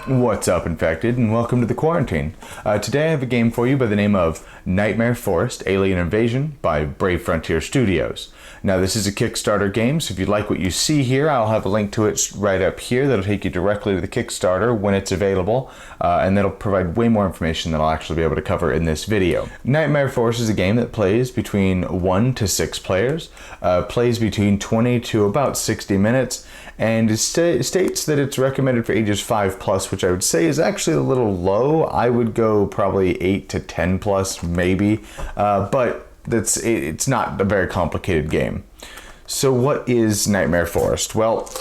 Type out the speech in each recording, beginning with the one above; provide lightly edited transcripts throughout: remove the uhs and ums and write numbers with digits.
What's up, Infected, and welcome to the Quarantine. Today I have a game for you by the name of Nightmare Forest Alien Invasion by Brave Frontier Studios. Now, this is a Kickstarter game, so if you like what you see here, I'll have a link to it right up here that'll take you directly to the Kickstarter when it's available, and that'll provide way more information than I'll actually be able to cover in this video. Nightmare Forest is a game that plays between 1 to 6 players, plays between 20 to about 60 minutes, and it states that it's recommended for ages 5+, which I would say is actually a little low. I would go probably 8 to 10+, maybe, but it's not a very complicated game. So what is Nightmare Forest? Well,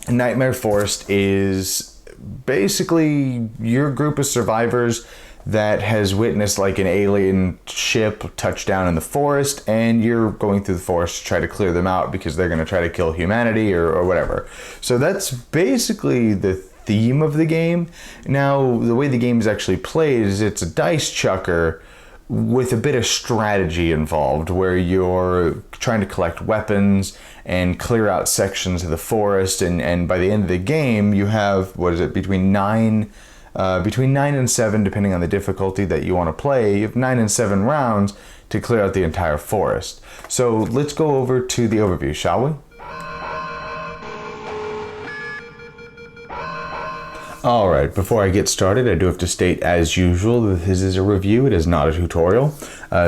Nightmare Forest is basically your group of survivors that has witnessed like an alien ship touch down in the forest, and you're going through the forest to try to clear them out because they're going to try to kill humanity or whatever. So that's basically the theme of the game. Now, the way the game is actually played is it's a dice chucker with a bit of strategy involved, where you're trying to collect weapons and clear out sections of the forest, and by the end of the game you have, between 9 and 7, depending on the difficulty that you want to play. You have 9 and 7 rounds to clear out the entire forest. So let's go over to the overview, shall we? Alright, before I get started, I do have to state, as usual, that this is a review, it is not a tutorial.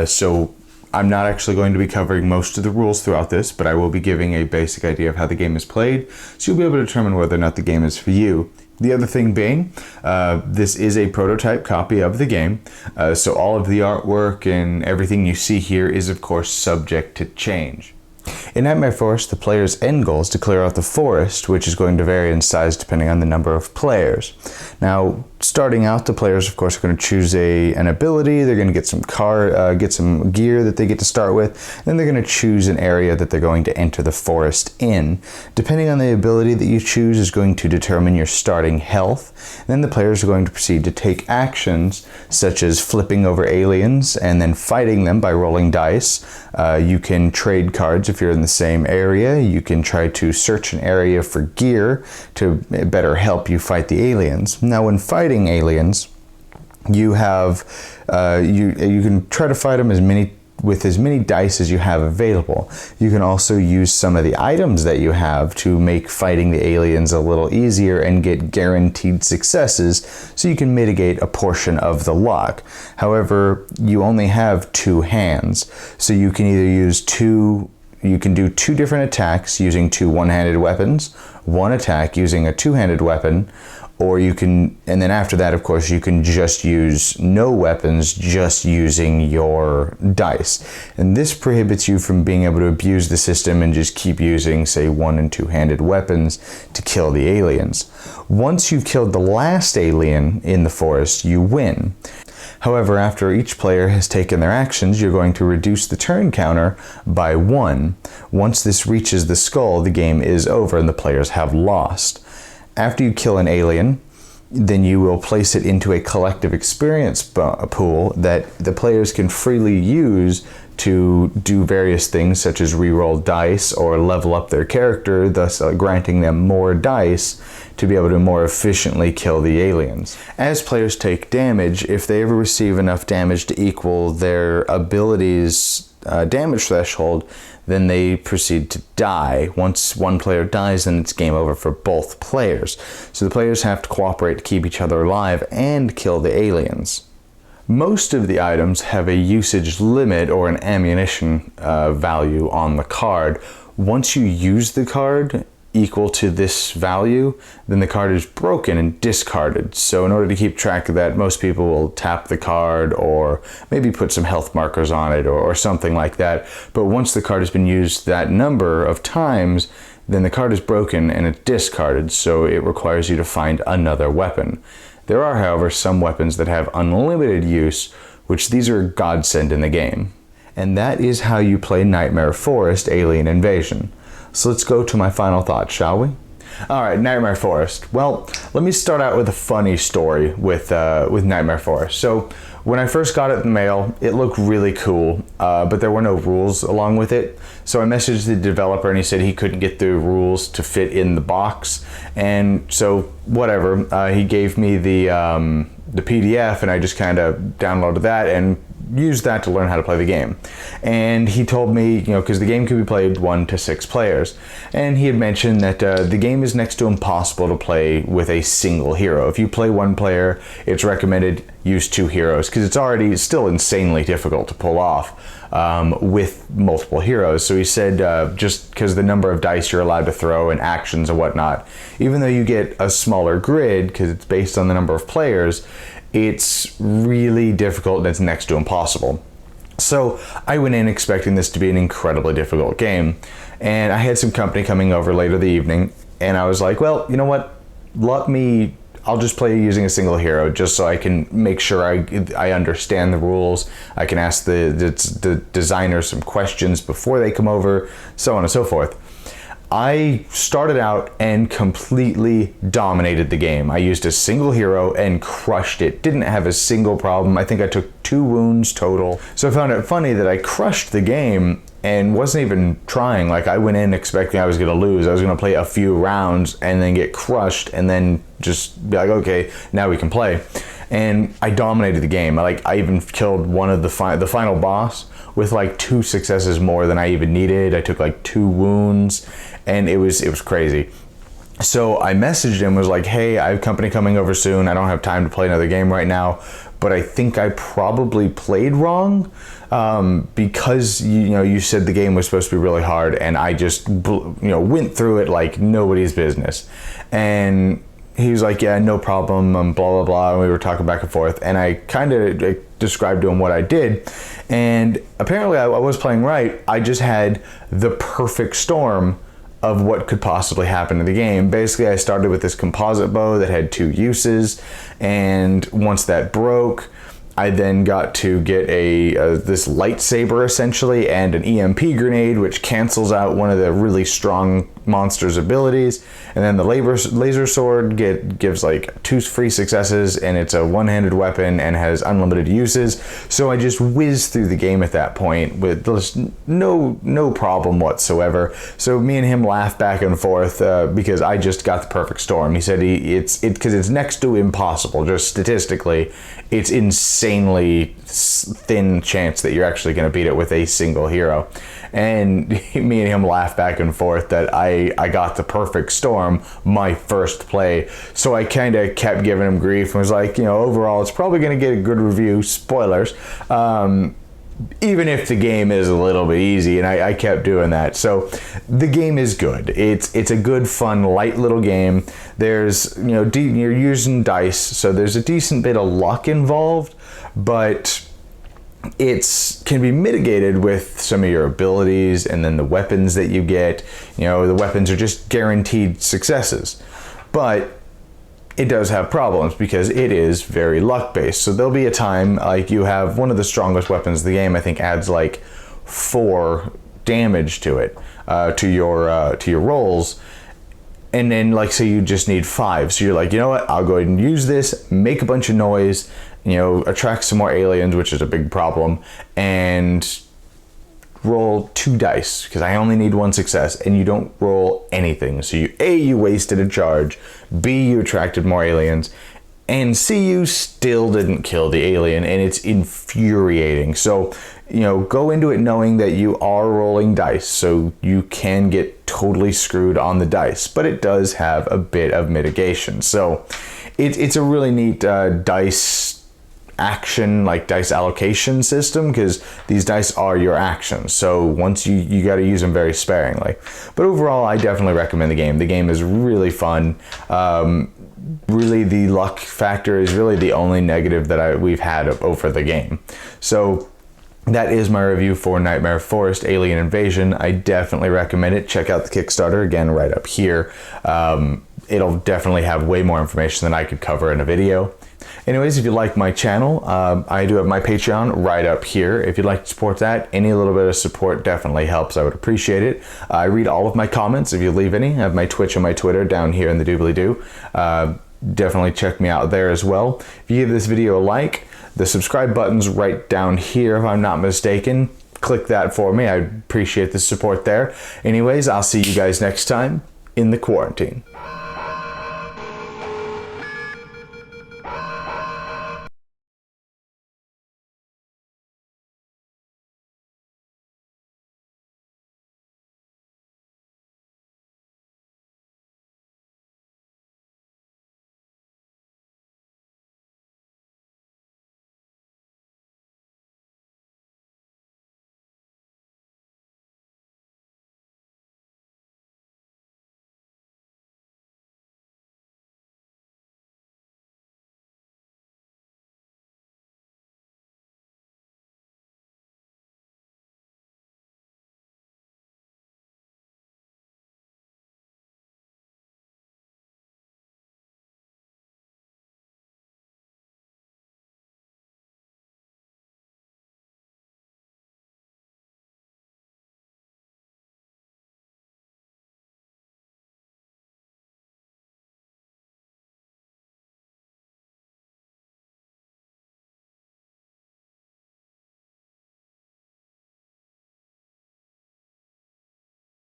So I'm not actually going to be covering most of the rules throughout this, but I will be giving a basic idea of how the game is played, so you'll be able to determine whether or not the game is for you. The other thing being, this is a prototype copy of the game, so all of the artwork and everything you see here is of course subject to change. In Nightmare Forest, the player's end goal is to clear out the forest, which is going to vary in size depending on the number of players. Now, starting out, the players, of course, are going to choose an ability. They're going to get some gear that they get to start with. Then they're going to choose an area that they're going to enter the forest in. Depending on the ability that you choose is going to determine your starting health. Then the players are going to proceed to take actions such as flipping over aliens and then fighting them by rolling dice. You can trade cards if you're in the same area. You can try to search an area for gear to better help you fight the aliens. Now, when fighting aliens, you have you can try to fight them with as many dice as you have available. You can also use some of the items that you have to make fighting the aliens a little easier and get guaranteed successes, so you can mitigate a portion of the luck. However, you only have 2 hands, so you can do 2 different attacks using 2 one-handed weapons, 1 attack using a 2-handed weapon, or and then after that, of course, you can just use no weapons, just using your dice. And this prohibits you from being able to abuse the system and just keep using, say, 1- and 2-handed weapons to kill the aliens. Once you've killed the last alien in the forest, you win. However, after each player has taken their actions, you're going to reduce the turn counter by 1. Once this reaches the skull, the game is over and the players have lost. After you kill an alien, then you will place it into a collective experience pool that the players can freely use to do various things such as re-roll dice or level up their character, thus granting them more dice to be able to more efficiently kill the aliens. As players take damage, if they ever receive enough damage to equal their abilities' damage threshold, then they proceed to die. Once one player dies, then it's game over for both players. So the players have to cooperate to keep each other alive and kill the aliens. Most of the items have a usage limit or an ammunition value on the card. Once you use the card equal to this value, then the card is broken and discarded. So in order to keep track of that, most people will tap the card or maybe put some health markers on it or something like that. But once the card has been used that number of times, then the card is broken and it's discarded, so it requires you to find another weapon. There are, however, some weapons that have unlimited use, which these are a godsend in the game. And that is how you play Nightmare Forest Alien Invasion. So let's go to my final thoughts, shall we? Alright, Nightmare Forest. Well, let me start out with a funny story with Nightmare Forest. So, When I first got it in the mail, it looked really cool, but there were no rules along with it. So I messaged the developer and he said he couldn't get the rules to fit in the box. And so whatever, he gave me the PDF, and I just kind of downloaded that and used that to learn how to play the game. And he told me, because the game can be played 1 to 6 players, and he had mentioned that the game is next to impossible to play with a single hero. If you play 1 player, it's recommended use 2 heroes, because it's already still insanely difficult to pull off with multiple heroes. So he said just because the number of dice you're allowed to throw and actions and whatnot, even though you get a smaller grid because it's based on the number of players, it's really difficult and it's next to impossible. So I went in expecting this to be an incredibly difficult game, and I had some company coming over later the evening, and I was like, well, you know what, I'll just play using a single hero just so I can make sure I understand the rules. I can ask the designer some questions before they come over, so on and so forth. I started out and completely dominated the game. I used a single hero and crushed it. Didn't have a single problem. I think I took 2 wounds total. So I found it funny that I crushed the game and wasn't even trying. Like, I went in expecting I was going to lose. I was going to play a few rounds and then get crushed and then just be like, okay, now we can play. And I dominated the game. I even killed one of the final boss with like 2 successes more than I even needed. I took like 2 wounds, and it was crazy. So I messaged him, was like, hey, I have company coming over soon. I don't have time to play another game right now, but I think I probably played wrong because you said the game was supposed to be really hard, and I just went through it like nobody's business. And he was like, yeah, no problem, blah, blah, blah. And we were talking back and forth, and I kind of described to him what I did. And apparently I was playing right. I just had the perfect storm of what could possibly happen in the game. Basically, I started with this composite bow that had 2 uses, and once that broke, I then got to get this lightsaber essentially and an EMP grenade, which cancels out one of the really strong monster's abilities. And then the laser sword gives like 2 free successes, and it's a one-handed weapon and has unlimited uses. So I just whizzed through the game at that point with just no problem whatsoever. So me and him laughed back and forth because I just got the perfect storm. He said because it's next to impossible, just statistically, it's insanely thin chance that you're actually going to beat it with a single hero. And me and him laughed back and forth that I got the perfect storm my first play. So I kind of kept giving him grief and was like, overall it's probably going to get a good review, spoilers, even if the game is a little bit easy. And I kept doing that. So the game is good. It's a good, fun, light little game. There's, you're using dice, so there's a decent bit of luck involved, but it can be mitigated with some of your abilities and then the weapons that you get. The weapons are just guaranteed successes, but it does have problems because it is very luck based. So there'll be a time like you have one of the strongest weapons of the game, I think adds like 4 damage to it, to your rolls. And then like, say you just need 5. So you're like, you know what, I'll go ahead and use this, make a bunch of noise, attract some more aliens, which is a big problem, and roll 2 dice because I only need 1 success, and you don't roll anything. So you wasted a charge, B, you attracted more aliens, and C, you still didn't kill the alien, and it's infuriating. So, go into it knowing that you are rolling dice, so you can get totally screwed on the dice, but it does have a bit of mitigation. So it's a really neat dice action, like dice allocation system, because these dice are your actions. So once you got to use them very sparingly. But overall, I definitely recommend the game. The game is really fun. Really, the luck factor is really the only negative that we've had over the game. So that is my review for Nightmare Forest Alien Invasion. I definitely recommend it. Check out the Kickstarter, again, right up here. It'll definitely have way more information than I could cover in a video. Anyways, if you like my channel, I do have my Patreon right up here. If you'd like to support that, any little bit of support definitely helps. I would appreciate it. I read all of my comments if you leave any. I have my Twitch and my Twitter down here in the doobly-doo. Definitely check me out there as well. If you give this video a like, The subscribe button's right down here, if I'm not mistaken. Click that for me. I appreciate the support there. Anyways, I'll see you guys next time in the quarantine.